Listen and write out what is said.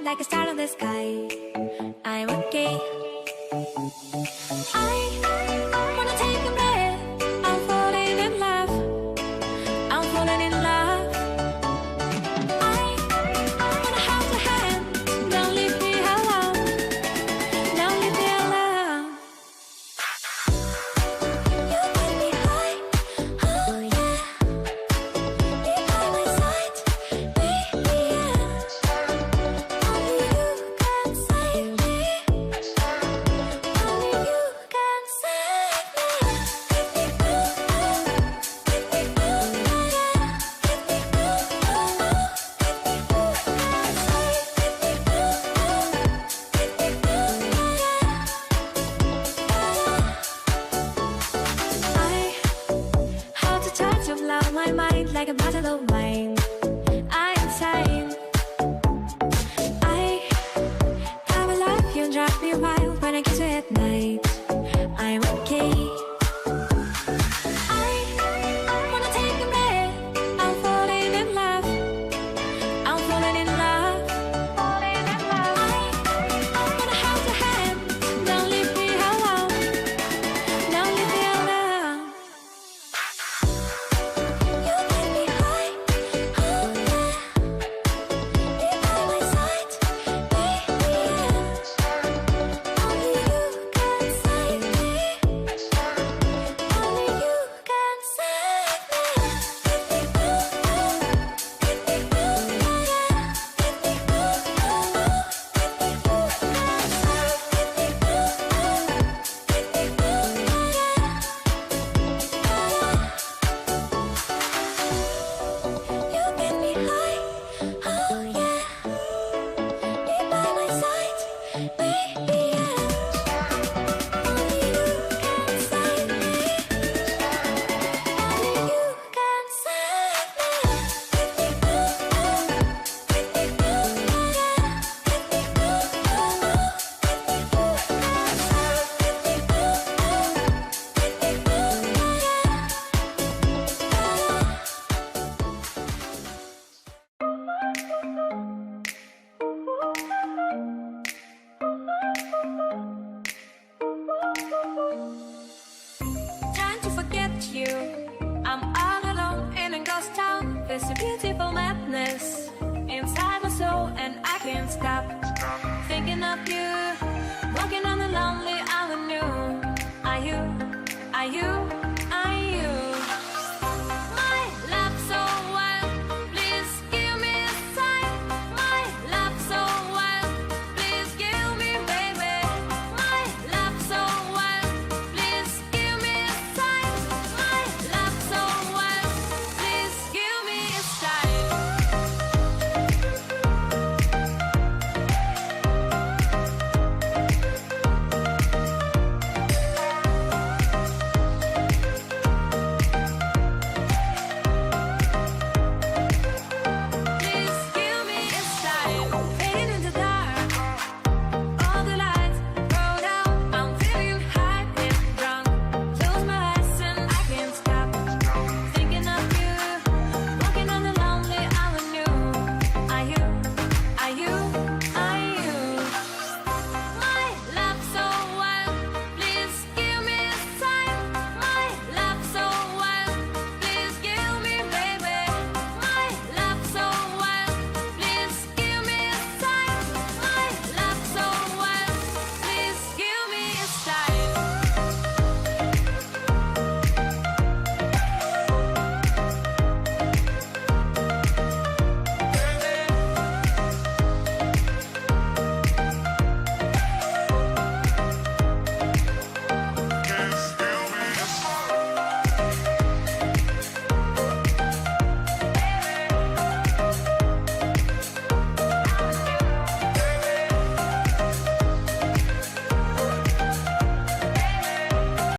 like a star in the sky. I'm okay. I wanna take a breath. I'm falling in love. I'm falling in love. I wanna hold your hand. Don't leave me alone. Don't leave me alone. You get me high. Oh yeah. Be by my side, baby. Yeah. Only you can save me. Only you can save me. I hold the touch of love, my mind like a bottle of wine. I'm insane. I will love you and drive me wild when I kiss you at night. I'm okay. I wanna take a breath. I'm falling in love. I'm falling in love. Falling in love. I wanna hold your hand. Don't leave me alone. Don't leave me alone. You get me high. Oh yeah. Be by my side, baby. Yeah. Only you can save me. Only you can save me. You get me high. Oh yeah. Be by my side, baby. Yeah. Only you can save me. Only you can save Trying to forget you. I'm all alone in a ghost town. There's a beautiful